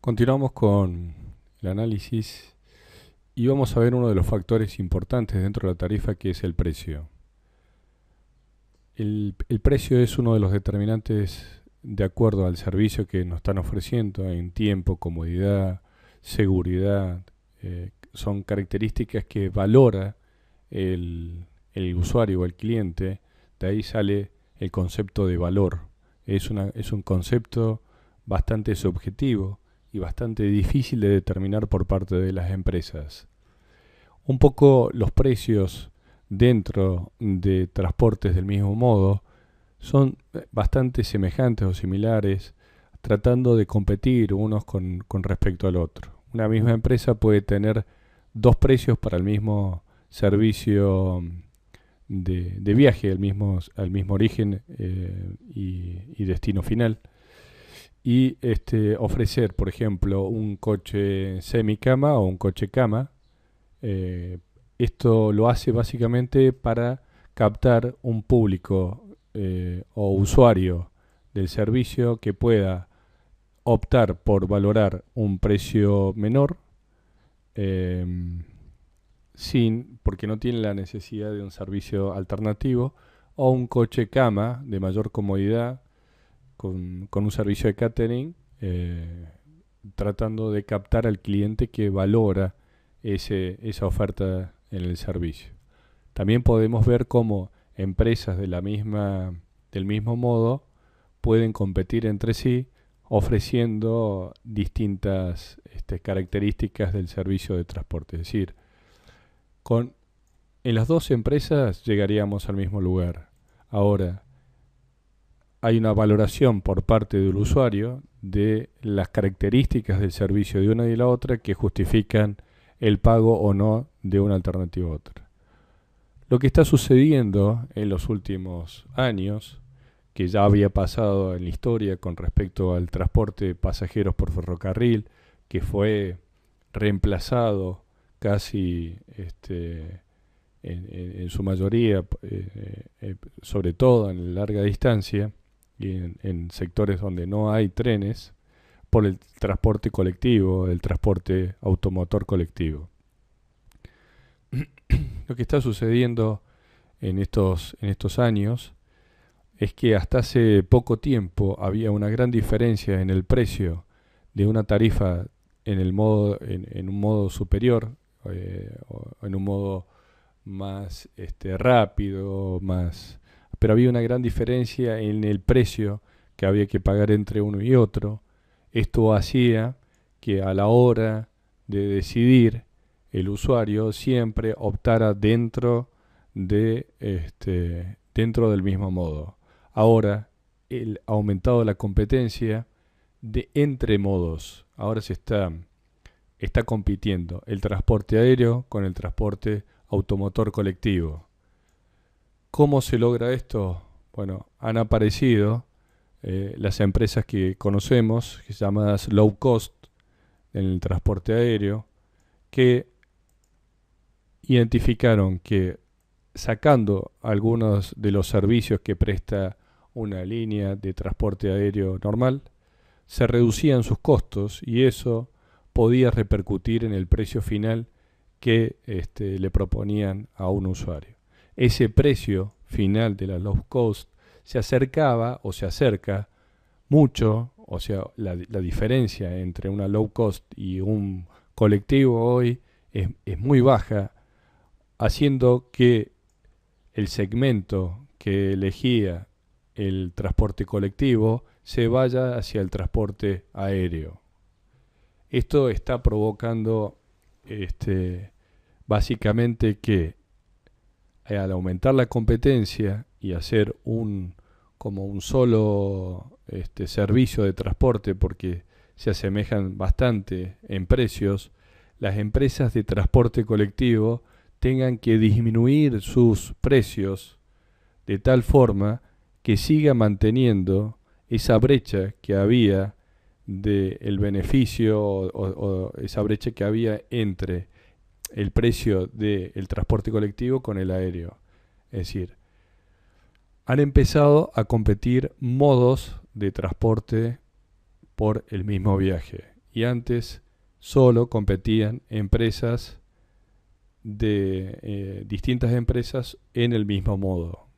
Continuamos con el análisis y vamos a ver uno de los factores importantes dentro de la tarifa, que es el precio. El precio es uno de los determinantes de acuerdo al servicio que nos están ofreciendo en tiempo, comodidad, seguridad. Son características que valora el usuario o el cliente. De ahí sale el concepto de valor. Es un concepto bastante subjetivo y bastante difícil de determinar por parte de las empresas. Un poco los precios dentro de transportes del mismo modo son bastante semejantes o similares, tratando de competir unos con respecto al otro. Una misma empresa puede tener dos precios para el mismo servicio de viaje, al mismo origen y destino final. Y ofrecer, por ejemplo, un coche semicama o un coche cama. eh, Esto lo hace básicamente para captar un público o usuario del servicio que pueda optar por valorar un precio menor, eh, porque no tiene la necesidad de un servicio alternativo, o un coche cama de mayor comodidad con un servicio de catering, tratando de captar al cliente que valora esa oferta en el servicio. También podemos ver cómo empresas del mismo modo pueden competir entre sí ofreciendo distintas características del servicio de transporte. Es decir, con, en las dos empresas llegaríamos al mismo lugar. Ahora, hay una valoración por parte del usuario de las características del servicio de una y la otra que justifican el pago o no de una alternativa a otra. Lo que está sucediendo en los últimos años, que ya había pasado en la historia con respecto al transporte de pasajeros por ferrocarril, que fue reemplazado casi en su mayoría, sobre todo en larga distancia y en sectores donde no hay trenes, por el transporte colectivo, el transporte automotor colectivo. Lo que está sucediendo en estos años es que hasta hace poco tiempo había una gran diferencia en el precio de una tarifa en un modo superior, o en un modo más rápido, pero había una gran diferencia en el precio que había que pagar entre uno y otro. Esto hacía que a la hora de decidir el usuario siempre optara dentro del mismo modo. Ahora, ha aumentado la competencia de entre modos. Ahora está compitiendo el transporte aéreo con el transporte automotor colectivo. ¿Cómo se logra esto? Bueno, han aparecido las empresas que conocemos, llamadas low cost en el transporte aéreo, que identificaron que sacando algunos de los servicios que presta una línea de transporte aéreo normal, se reducían sus costos y eso podía repercutir en el precio final que le proponían a un usuario. Ese precio final de la low cost se acercaba o se acerca mucho, o sea, la diferencia entre una low cost y un colectivo hoy es muy baja, haciendo que el segmento que elegía el transporte colectivo se vaya hacia el transporte aéreo. Esto está provocando básicamente que al aumentar la competencia y hacer como un solo servicio de transporte, porque se asemejan bastante en precios, las empresas de transporte colectivo tengan que disminuir sus precios de tal forma que siga manteniendo esa brecha que había del beneficio o esa brecha que había entre el precio del transporte colectivo con el aéreo. Es decir, han empezado a competir modos de transporte por el mismo viaje. y antes solo competían empresas de distintas empresas en el mismo modo.